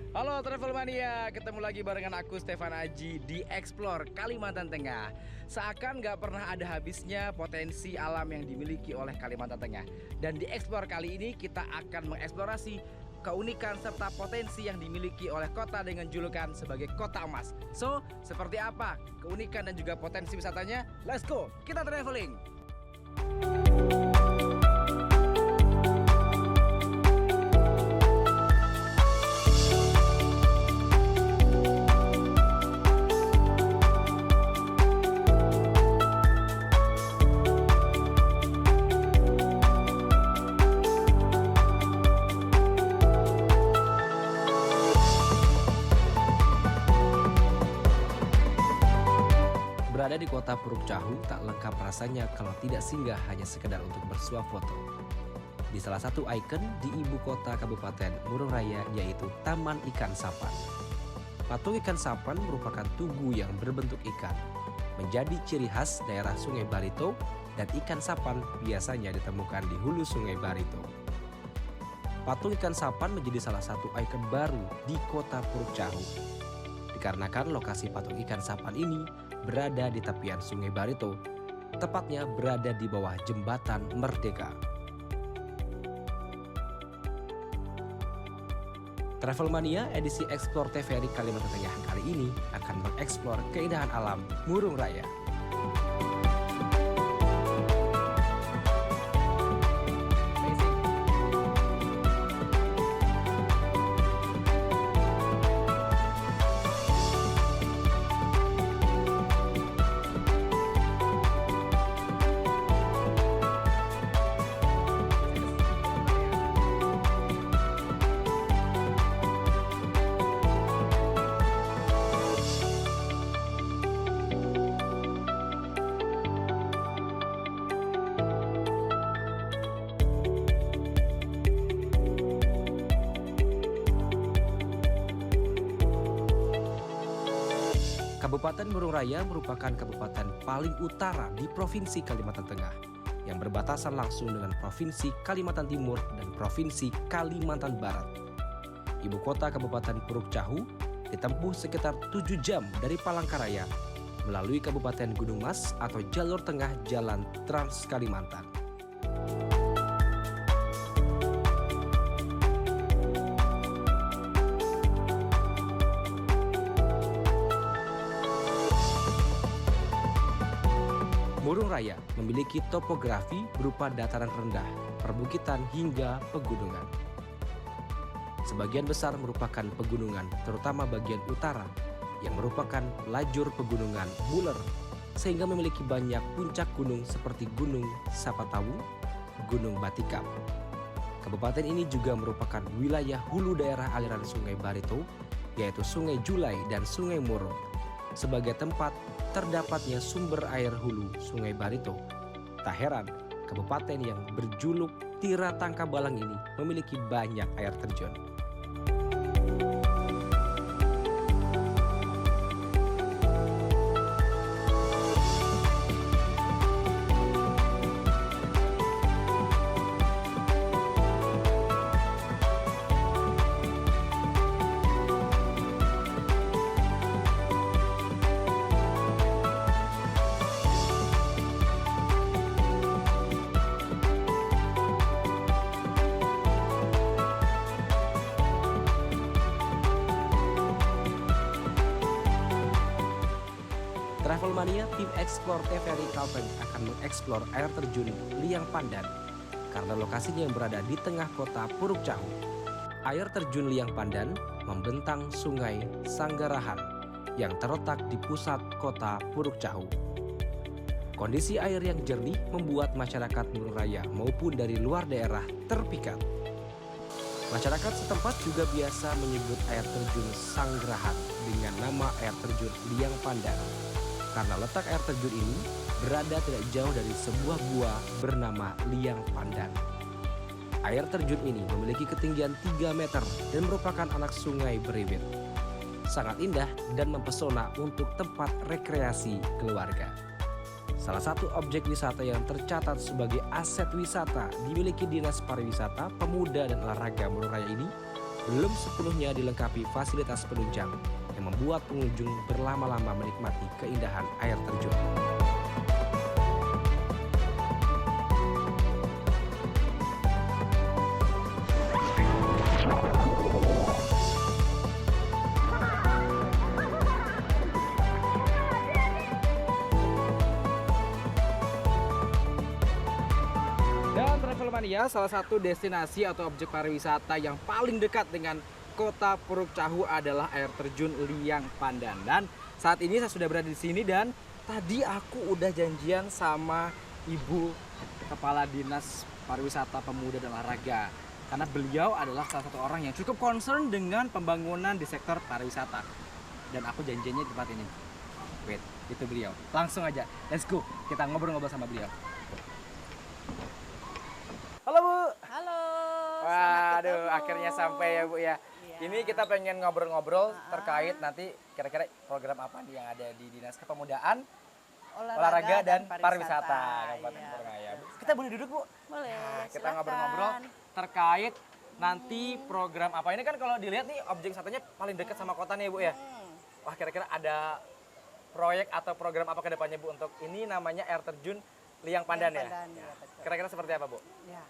Halo Travel Mania, ketemu lagi barengan aku Stefan Aji di Explore Kalimantan Tengah. Seakan gak pernah ada habisnya potensi alam yang dimiliki oleh Kalimantan Tengah. Dan di Explore kali ini kita akan mengeksplorasi keunikan serta potensi yang dimiliki oleh kota dengan julukan sebagai Kota Emas. So, seperti apa keunikan dan juga potensi wisatanya? Let's go, kita traveling! Berada di kota Puruk Cahu tak lengkap rasanya kalau tidak singgah hanya sekedar untuk bersuah foto. Di salah satu ikon di ibu kota Kabupaten Murung Raya yaitu Taman Ikan Sapan. Patung ikan sapan merupakan tugu yang berbentuk ikan, menjadi ciri khas daerah Sungai Barito dan ikan sapan biasanya ditemukan di hulu Sungai Barito. Patung ikan sapan menjadi salah satu ikon baru di kota Puruk Cahu. Dikarenakan lokasi patung ikan sapan ini berada di tepian Sungai Barito, tepatnya berada di bawah Jembatan Merdeka. Travel Mania edisi Explore TVRI Kalimantan Tengah kali ini akan mengeksplor keindahan alam Murung Raya. Kabupaten Murung Raya merupakan kabupaten paling utara di Provinsi Kalimantan Tengah yang berbatasan langsung dengan Provinsi Kalimantan Timur dan Provinsi Kalimantan Barat. Ibu kota Kabupaten Puruk Cahu ditempuh sekitar 7 jam dari Palangkaraya melalui Kabupaten Gunung Mas atau jalur tengah Jalan Trans Kalimantan. Murung Raya memiliki topografi berupa dataran rendah, perbukitan hingga pegunungan. Sebagian besar merupakan pegunungan, terutama bagian utara, yang merupakan lajur pegunungan Muler, sehingga memiliki banyak puncak gunung seperti Gunung Sapatawu, Gunung Batikap. Kabupaten ini juga merupakan wilayah hulu daerah aliran Sungai Barito, yaitu Sungai Julai dan Sungai Moro, sebagai tempat terdapatnya sumber air hulu Sungai Barito. Tak heran, kabupaten yang berjuluk Tira Tangkabalang ini memiliki banyak air terjun. Travel Mania tim Explore TVRI Kalteng akan mengeksplor air terjun Liang Pandan karena lokasinya yang berada di tengah kota Puruk Cahu. Air terjun Liang Pandan membentang Sungai Sanggarahan yang terletak di pusat kota Puruk Cahu. Kondisi air yang jernih membuat masyarakat Murung Raya maupun dari luar daerah terpikat. Masyarakat setempat juga biasa menyebut air terjun Sanggarahan dengan nama air terjun Liang Pandan. Karena letak air terjun ini berada tidak jauh dari sebuah gua bernama Liang Pandan. Air terjun ini memiliki ketinggian 3 meter dan merupakan anak sungai Beriwit. Sangat indah dan mempesona untuk tempat rekreasi keluarga. Salah satu objek wisata yang tercatat sebagai aset wisata dimiliki Dinas Pariwisata, Pemuda dan Olahraga Murung Raya ini belum sepenuhnya dilengkapi fasilitas penunjang yang membuat pengunjung berlama-lama menikmati keindahan air terjun. Dan Travelmania salah satu destinasi atau objek pariwisata yang paling dekat dengan kota Puruk Cahu adalah air terjun Liang Pandan. Dan saat ini saya sudah berada di sini dan tadi aku udah janjian sama Ibu Kepala Dinas Pariwisata Pemuda dan Olahraga. Karena beliau adalah salah satu orang yang cukup concern dengan pembangunan di sektor pariwisata. Dan aku janjiannya di tempat ini. Wait, itu beliau. Langsung aja, let's go. Kita ngobrol-ngobrol sama beliau. Halo Bu. Halo. Waduh, akhirnya sampai ya Bu ya. Iya. Ini kita pengen ngobrol-ngobrol terkait nanti kira-kira program apa nih yang ada di Dinas Kepemudaan, Olahraga dan Pariwisata Kabupaten Iya, Borengaya. betul. Kita boleh duduk Bu? Boleh. Nah, kita silakan. ngobrol-ngobrol terkait nanti program apa. Ini kan kalau dilihat nih objek wisatanya paling dekat sama kota nih Bu ya. Wah, kira-kira ada proyek atau program apa ke depannya Bu untuk ini namanya air terjun Liang Pandan ya? Pandan, ya, betul. Kira-kira seperti apa Bu? Ya.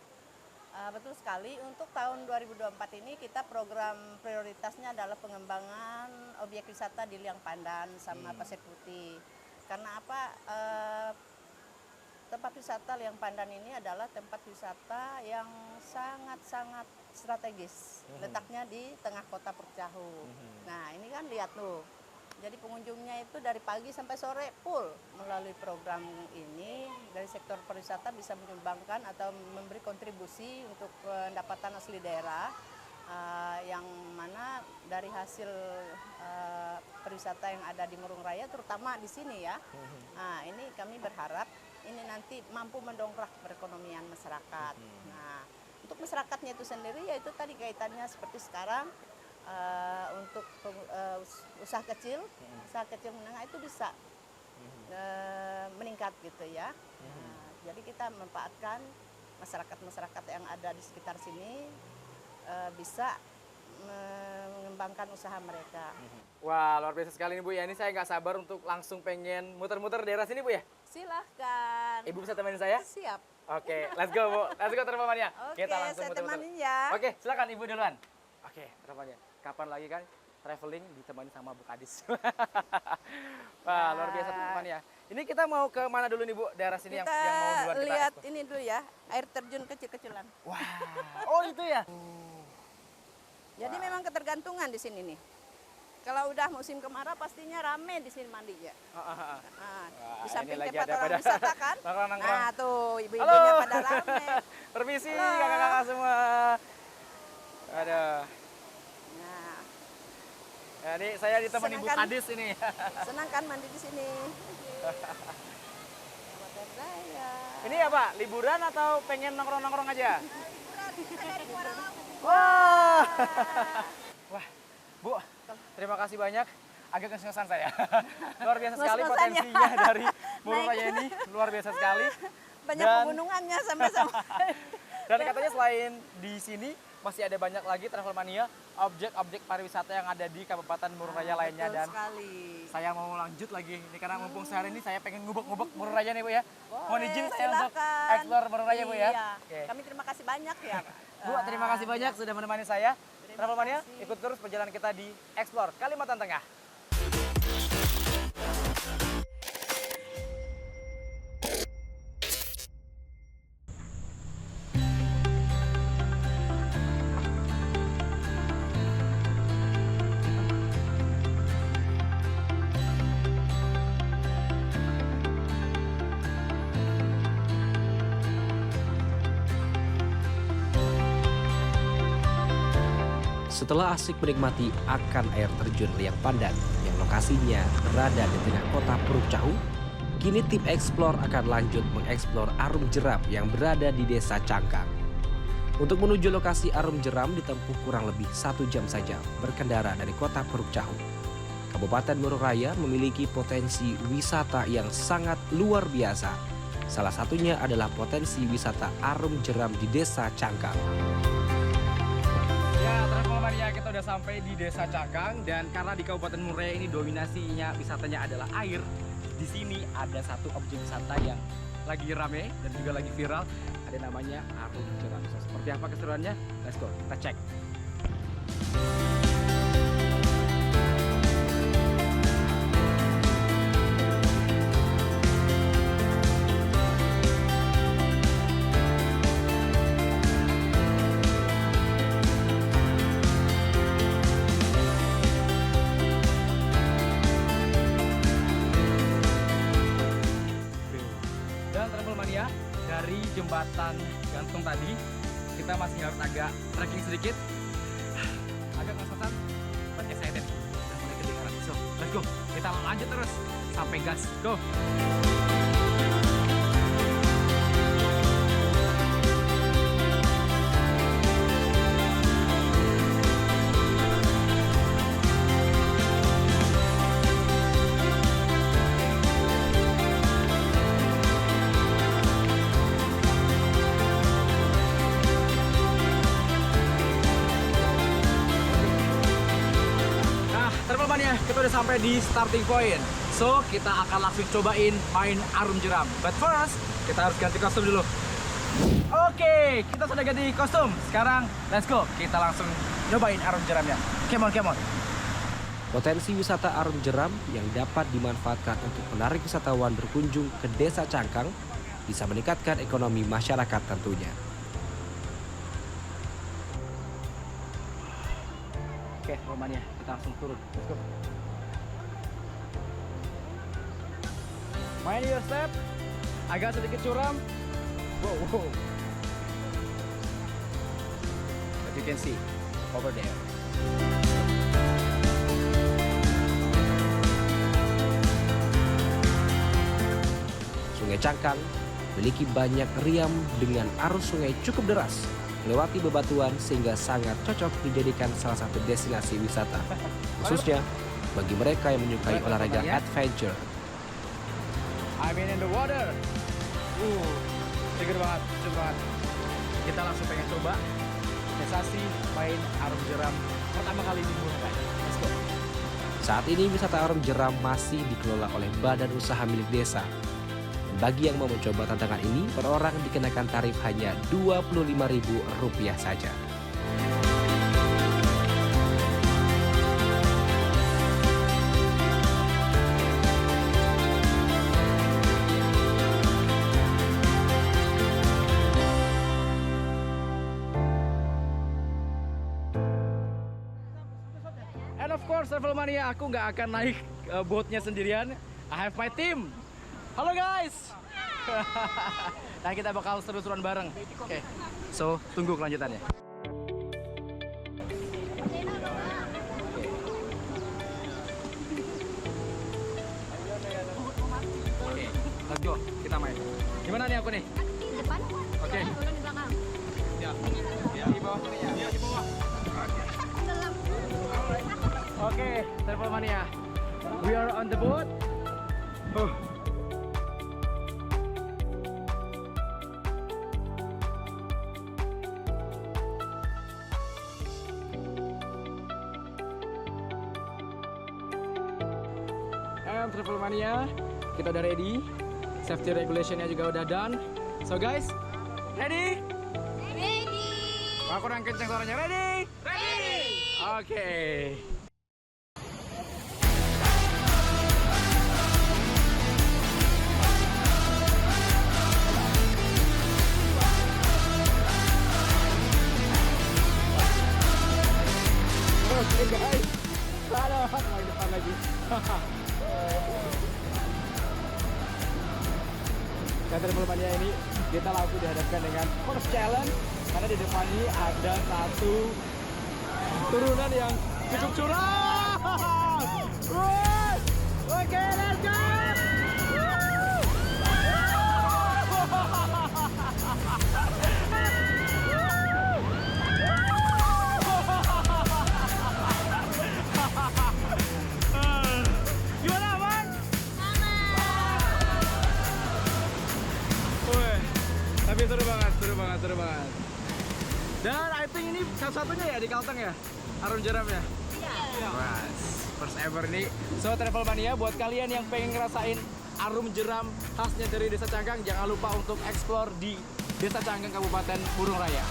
Betul sekali, untuk tahun 2024 ini kita program prioritasnya adalah pengembangan objek wisata di Liang Pandan sama Pasir Putih. Karena apa? Tempat wisata Liang Pandan ini adalah tempat wisata yang sangat-sangat strategis. Letaknya di tengah kota Puruk Cahu. Nah, ini kan lihat tuh. Jadi pengunjungnya itu dari pagi sampai sore full. Melalui program ini dari sektor pariwisata bisa menyumbangkan atau memberi kontribusi untuk pendapatan asli daerah yang mana dari hasil pariwisata yang ada di Murung Raya terutama di sini ya. Nah, ini kami berharap ini nanti mampu mendongkrak perekonomian masyarakat. Nah, untuk masyarakatnya itu sendiri yaitu tadi kaitannya seperti sekarang untuk usaha kecil menengah itu bisa meningkat gitu ya. Jadi kita memanfaatkan masyarakat yang ada di sekitar sini bisa mengembangkan usaha mereka. Wah, luar biasa sekali nih Bu ya. Ini saya nggak sabar untuk langsung pengen muter-muter daerah sini Bu ya. Silahkan. Ibu bisa temenin saya? Siap. Oke, let's go Bu. Let's go Travelmania. Oke, Kita langsung saya muter-muter. temanin ya. Oke, silakan Ibu duluan. Oke, Travelmania. Kapan lagi kan traveling ditemani sama Bu Kadis. Wah, luar biasa Travelmania. Ini kita mau ke mana dulu nih Bu? Daerah sini yang mau duluan kita lihat explore. ini dulu ya, air terjun kecil-kecilan. Wah, oh itu ya. Jadi memang ketergantungan di sini nih. Kalau udah musim kemarau pastinya rame di sini mandinya. Nah, Wah, di samping ini lagi tempat ada orang pada wisata kan. nongkrong-nongkrong. Nah tuh Halo. ibu-ibunya pada rame. Permisi Halo. kakak-kakak semua. Aduh. Nah, Ini saya ditemani Bu Senang kan? Kadis ini. senang kan mandi di sini. Kabupaten Raya. Ini apa? Liburan atau pengen nongkrong-nongkrong aja? Kita dari Muarau. Wah. Wah, Bu, terima kasih banyak. Agak ngos-ngosan saya. Luar biasa sekali Ngos-ngosan ya. potensinya dari Murung Raya ini. Luar biasa sekali. Banyak pegunungannya sampai-sampai. Dan katanya selain di sini masih ada banyak lagi Travelmania objek-objek pariwisata yang ada di Kabupaten Murung Raya lainnya. Betul Dan sekali. saya mau lanjut lagi ini karena mumpung sehari ini saya pengen ngubek-ngubek Murung Raya nih Bu ya. Mohon izin saya untuk silakan. eksplor Murung Raya Bu ya. Iya. Oke. Kami terima kasih banyak ya. Bu, terima kasih banyak sudah menemani saya. Terima Travelmania, kasih. ikut terus perjalanan kita di Explore Kalimantan Tengah. Setelah asik menikmati akan air terjun Liang Pandan yang lokasinya berada di tengah kota Puruk Cahu, kini tim Explore akan lanjut mengeksplor Arum Jeram yang berada di Desa Cangkang. Untuk menuju lokasi Arum Jeram ditempuh kurang lebih 1 jam saja berkendara dari kota Puruk Cahu. Kabupaten Murung Raya memiliki potensi wisata yang sangat luar biasa. Salah satunya adalah potensi wisata Arum Jeram di Desa Cangkang. Ya, Travelmania, Mania, kita udah sampai di Desa Cangkang dan karena di Kabupaten Murea ini dominasinya wisatanya adalah air. Di sini ada satu objek wisata yang lagi rame dan juga lagi viral, ada namanya Arum Jeram. So, seperti apa keseruannya? Let's go, kita cek. Dari jembatan gantung tadi kita masih harus agak trekking sedikit, agak ngos-ngosan, but excited, udah mulai kedengaran. So let's go, kita lanjut terus sampai gas, go. Mania, kita udah sampai di starting point. So, kita akan langsung cobain main Arum Jeram. But first, kita harus ganti kostum dulu. Oke, kita sudah ganti kostum. Sekarang, let's go. Kita langsung nyobain Arum Jeramnya. Come on, come on. Potensi wisata Arum Jeram yang dapat dimanfaatkan untuk menarik wisatawan berkunjung ke Desa Cangkang bisa meningkatkan ekonomi masyarakat tentunya. Oke, Romania, kita langsung turun. Let's go. Main your step, agak sedikit curam. Wow, wow. As you can see, over there. Sungai Cangkang memiliki banyak riam dengan arus sungai cukup deras, melewati bebatuan sehingga sangat cocok dijadikan salah satu destinasi wisata, khususnya bagi mereka yang menyukai olahraga adventure. I'm in the water. Seger banget, seger banget. Kita langsung pengen coba sensasi main Arum Jeram pertama kali di Murea. Let's go. Saat ini wisata Arum Jeram masih dikelola oleh badan usaha milik desa. Bagi yang mau mencoba tantangan ini, per orang dikenakan tarif hanya Rp25.000 saja. And of course, Travel Mania, aku nggak akan naik boatnya sendirian. I have my team. Halo guys. Nah, kita bakal seru-seruan bareng. Oke. So, tunggu kelanjutannya. Oke, let's go. Kita main. Gimana nih aku nih? Di depan. Oke. Turun di belakang. Ya. Ya, di bawah sini ya. Di bawah. Oke, Travel Mania. We are on the boat. And Travel Mania, kita udah ready. Safety regulationnya juga udah done. So guys, ready? Ready. Aku kurang kenceng suaranya. Ready? Ready. Oke. Oke guys, aduh, mau depan lagi. Dan Travelmania ini kita langsung dihadapkan dengan first challenge karena di depan ini ada satu turunan yang cukup curam. Oke, let's go. Gimana, Bang? Tapi seru banget. Dan I think ini satu-satunya ya di Kalteng ya? Arum jeram ya? Iya. First ever nih. So Travel Mania, buat kalian yang pengen ngerasain arum jeram khasnya dari Desa Cangkang, jangan lupa untuk explore di Desa Cangkang, Kabupaten Murung Raya.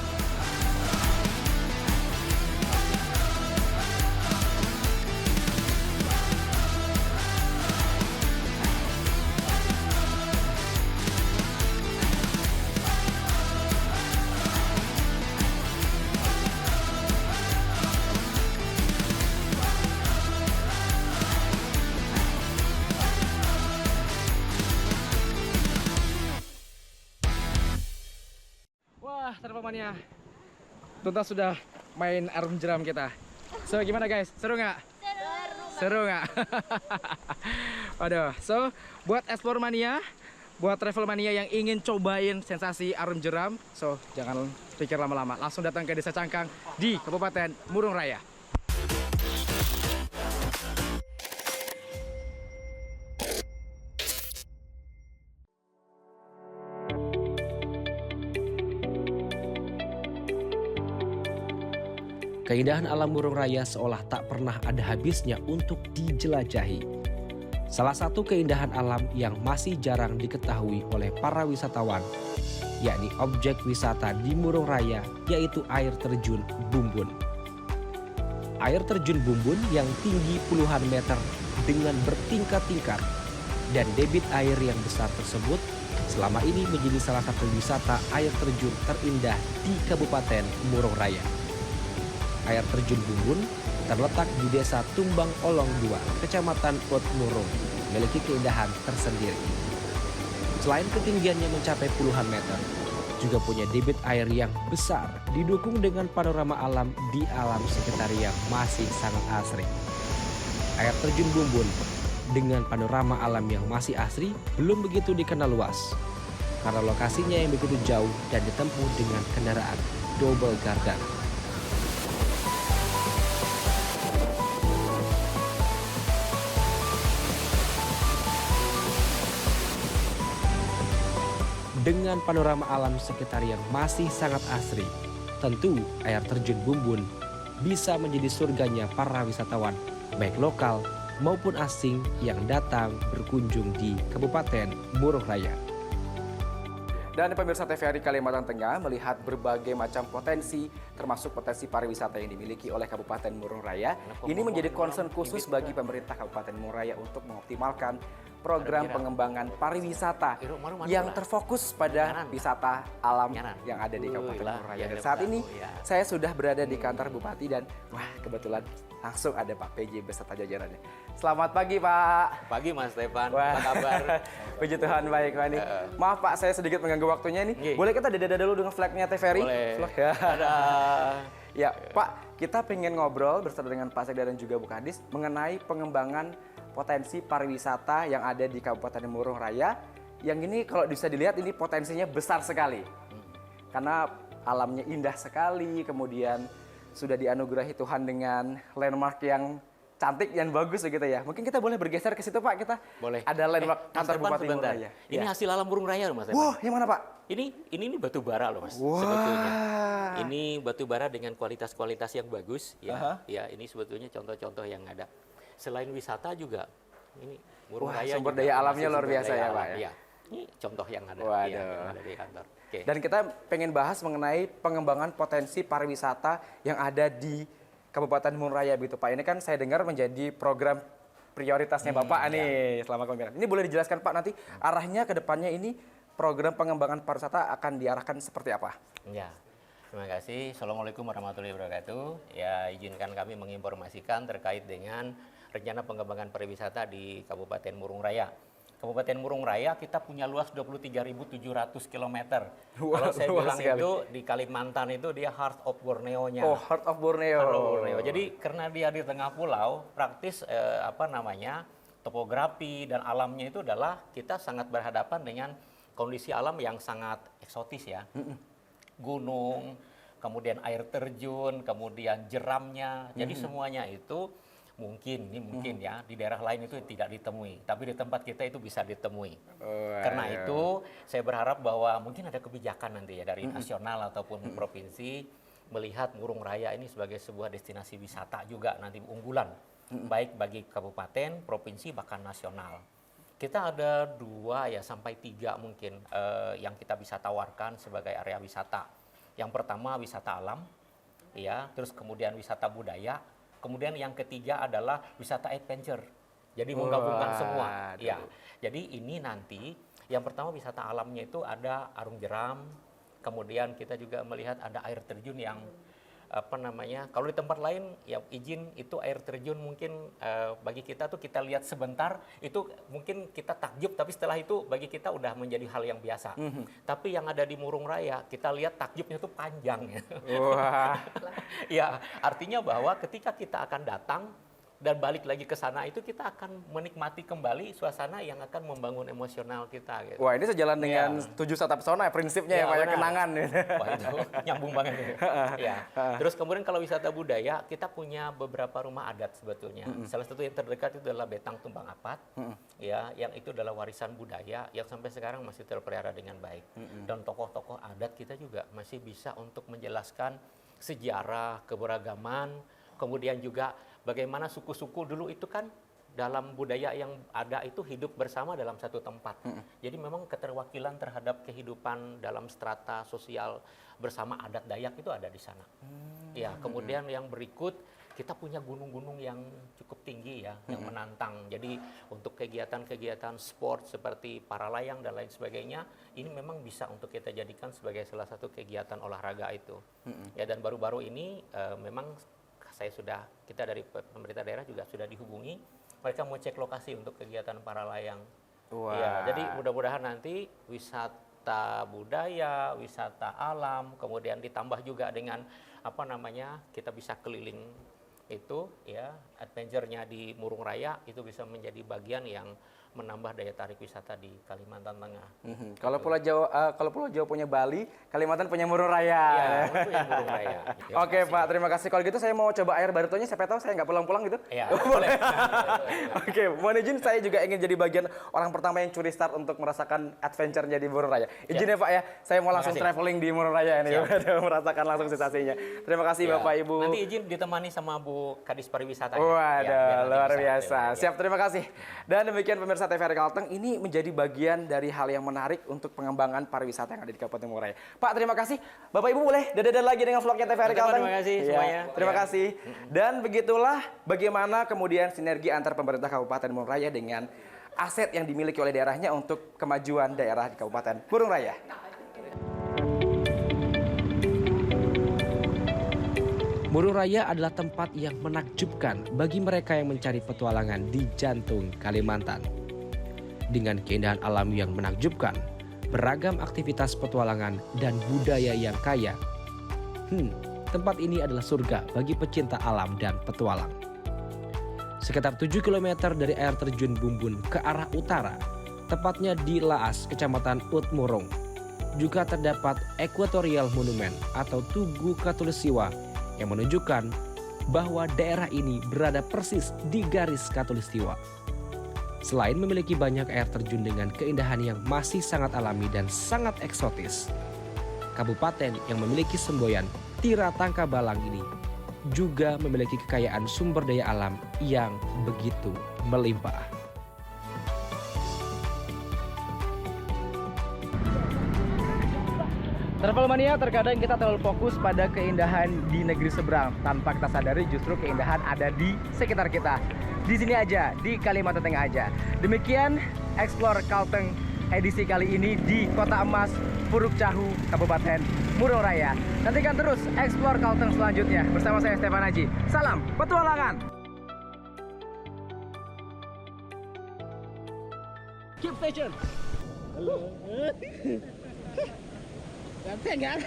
Wah, Travel Mania, tuntas sudah main arum jeram kita. So, gimana guys? Seru nggak? Seru nggak? Waduh, so buat Explore Mania, buat Travel Mania yang ingin cobain sensasi arum jeram, so jangan pikir lama-lama, langsung datang ke Desa Cangkang di Kabupaten Murung Raya. Keindahan alam Murung Raya seolah tak pernah ada habisnya untuk dijelajahi. Salah satu keindahan alam yang masih jarang diketahui oleh para wisatawan, yakni objek wisata di Murung Raya, yaitu air terjun Bumbun. Air terjun Bumbun yang tinggi puluhan meter dengan bertingkat-tingkat dan debit air yang besar tersebut selama ini menjadi salah satu wisata air terjun terindah di Kabupaten Murung Raya. Air terjun Bumbun terletak di Desa Tumbang Olong 2, Kecamatan Pot Murung, memiliki keindahan tersendiri. Selain ketinggiannya mencapai puluhan meter, juga punya debit air yang besar, didukung dengan panorama alam di alam sekitar yang masih sangat asri. Air terjun Bumbun dengan panorama alam yang masih asri belum begitu dikenal luas, karena lokasinya yang begitu jauh dan ditempuh dengan kendaraan double gardan. Dengan panorama alam sekitar yang masih sangat asri, tentu air terjun Bumbun bisa menjadi surganya para wisatawan, baik lokal maupun asing yang datang berkunjung di Kabupaten Murung Raya. Dan pemirsa TVRI Kalimantan Tengah melihat berbagai macam potensi, termasuk potensi pariwisata yang dimiliki oleh Kabupaten Murung Raya. Ini menjadi concern khusus bagi pemerintah Kabupaten Murung Raya untuk mengoptimalkan program pengembangan pariwisata yang terfokus pada wisata alam yang ada di Kabupaten Murung Raya. Dan saat ini saya sudah berada di kantor Bupati dan wah, kebetulan langsung ada Pak PJ beserta jajarannya. Selamat pagi Pak. Pagi Mas Stefan, Wah. apa kabar? Puji Tuhan baik Pak nih. Maaf Pak, saya sedikit mengganggu waktunya nih. Boleh kita dada-dada dulu dengan flagnya TVRI? Boleh. Flag ya. Dadah. Ya Pak, kita pengen ngobrol bersama dengan Pak Sekda dan juga Bu Kadis mengenai pengembangan potensi pariwisata yang ada di Kabupaten Murung Raya. Yang ini kalau bisa dilihat ini potensinya besar sekali. Karena alamnya indah sekali, kemudian sudah dianugerahi Tuhan dengan landmark yang cantik dan bagus begitu ya. Mungkin kita boleh bergeser ke situ Pak, kita Boleh. ada landmark Mas kantor Stefan, Bupati Murung sebentar. Raya. Ini Ya. hasil alam burung raya loh Mas Stefan. Wah, yang mana Pak? Ini batu bara loh Mas, Wah. sebetulnya. Ini batu bara dengan kualitas-kualitas yang bagus ya. Ya, ini sebetulnya contoh-contoh yang ada. Selain wisata juga ini Murung Wah, Raya sumber juga daya masih alamnya luar sumber biasa daya ya, Pak, alam. ya? Iya. Ini contoh yang ada, Waduh. yang ada di kantor. Oke. Dan kita pengen bahas mengenai pengembangan potensi pariwisata yang ada di Kabupaten Murung Raya gitu Pak. Ini kan saya dengar menjadi program prioritasnya Bapak nih selama kepemimpinan. Ini boleh dijelaskan Pak nanti arahnya ke depannya ini program pengembangan pariwisata akan diarahkan seperti apa? Ya, terima kasih. Assalamualaikum warahmatullahi wabarakatuh. Ya, izinkan kami menginformasikan terkait dengan rencana pengembangan pariwisata di Kabupaten Murung Raya. Kabupaten Murung Raya kita punya luas 23.700 km. Wah, Kalau saya luas bilang sekali. itu di Kalimantan itu dia heart of Borneo-nya. Oh, Heart of Borneo. Heart of Borneo. Jadi karena dia di tengah pulau, praktis topografi dan alamnya itu adalah kita sangat berhadapan dengan kondisi alam yang sangat eksotis ya. Gunung, kemudian air terjun, kemudian jeramnya. Jadi semuanya itu mungkin ya di daerah lain itu tidak ditemui, tapi di tempat kita itu bisa ditemui. Karena itu saya berharap bahwa mungkin ada kebijakan nanti ya dari nasional ataupun provinsi melihat Murung Raya ini sebagai sebuah destinasi wisata juga nanti unggulan, baik bagi kabupaten, provinsi, bahkan nasional. Kita ada 2 ya sampai 3 mungkin yang kita bisa tawarkan sebagai area wisata. Yang pertama wisata alam, ya, terus kemudian wisata budaya, kemudian yang ketiga adalah wisata adventure. Jadi menggabungkan semua. Ya, jadi ini nanti yang pertama wisata alamnya itu ada Arung Jeram, kemudian kita juga melihat ada air terjun yang kalau di tempat lain ya izin itu air terjun mungkin bagi kita tuh kita lihat sebentar itu mungkin kita takjub, tapi setelah itu bagi kita udah menjadi hal yang biasa. Tapi yang ada di Murung Raya kita lihat takjubnya tuh panjang ya. Wah. Ya, artinya bahwa ketika kita akan datang dan balik lagi ke sana itu kita akan menikmati kembali suasana yang akan membangun emosional kita gitu. Wah, ini sejalan dengan 7 wisata pesona ya prinsipnya ya, Pak, ya, benar. kenangan. Wah, itu nyambung banget ya. Terus kemudian kalau wisata budaya kita punya beberapa rumah adat sebetulnya. Salah satu yang terdekat itu adalah Betang Tumbang Apat. Ya, yang itu adalah warisan budaya yang sampai sekarang masih terpelihara dengan baik. Dan tokoh-tokoh adat kita juga masih bisa untuk menjelaskan sejarah, keberagaman, kemudian juga bagaimana suku-suku dulu itu kan dalam budaya yang ada itu hidup bersama dalam satu tempat. Jadi memang keterwakilan terhadap kehidupan dalam strata sosial bersama adat Dayak itu ada di sana. Ya, kemudian yang berikut kita punya gunung-gunung yang cukup tinggi ya, yang menantang. Jadi untuk kegiatan-kegiatan sport seperti para layang dan lain sebagainya, ini memang bisa untuk kita jadikan sebagai salah satu kegiatan olahraga itu. Ya, dan baru-baru ini memang kita dari pemerintah daerah juga sudah dihubungi, mereka mau cek lokasi untuk kegiatan para layang. Ya, jadi mudah-mudahan nanti wisata budaya, wisata alam, kemudian ditambah juga dengan kita bisa keliling itu ya, adventure-nya di Murung Raya itu bisa menjadi bagian yang menambah daya tarik wisata di Kalimantan Tengah. Kalau Pulau Jawa punya Bali, Kalimantan punya Murung Raya. Ya, punya Murung Raya. Oke Pak, terima kasih. Kalau gitu saya mau coba air barutonya, siapa tahu saya nggak pulang-pulang gitu. Ya, boleh. Oke, mohon izin saya juga ingin jadi bagian orang pertama yang curi start untuk merasakan adventure-nya di Murung Raya. Izin ya Pak ya, saya mau langsung traveling di Murung Raya ini, merasakan langsung sensasinya. Terima kasih Bapak Ibu. Nanti izin ditemani sama Bu Kadis Pariwisata. Waduh, luar biasa. Siap, terima kasih. Dan demikian pemirsa TVRI Kalteng, ini menjadi bagian dari hal yang menarik untuk pengembangan pariwisata yang ada di Kabupaten Murung Raya. Pak, terima kasih. Bapak Ibu boleh dadah lagi dengan vlognya TVRI Kalteng. Terima kasih semuanya. Terima kasih. Dan begitulah bagaimana kemudian sinergi antar pemerintah Kabupaten Murung Raya dengan aset yang dimiliki oleh daerahnya untuk kemajuan daerah di Kabupaten Murung Raya. Murung Raya adalah tempat yang menakjubkan bagi mereka yang mencari petualangan di jantung Kalimantan. Dengan keindahan alam yang menakjubkan, beragam aktivitas petualangan, dan budaya yang kaya. Tempat ini adalah surga bagi pecinta alam dan petualang. Sekitar 7 km dari air terjun Bumbun ke arah utara, tepatnya di Laas, Kecamatan Utmurung, juga terdapat Equatorial Monument atau Tugu Khatulistiwa yang menunjukkan bahwa daerah ini berada persis di garis Khatulistiwa. Selain memiliki banyak air terjun dengan keindahan yang masih sangat alami dan sangat eksotis, kabupaten yang memiliki semboyan Tira Tangka Balang ini juga memiliki kekayaan sumber daya alam yang begitu melimpah. Travel Mania, terkadang kita terlalu fokus pada keindahan di negeri seberang tanpa kita sadari justru keindahan ada di sekitar kita. Di sini aja, di Kalimantan Tengah aja. Demikian Explore Kalteng edisi kali ini di Kota Emas Puruk Cahu, Kabupaten Murung Raya. Nantikan terus Explore Kalteng selanjutnya bersama saya Stefan Haji. Salam petualangan. Keep station. Halo. Ganteng kan?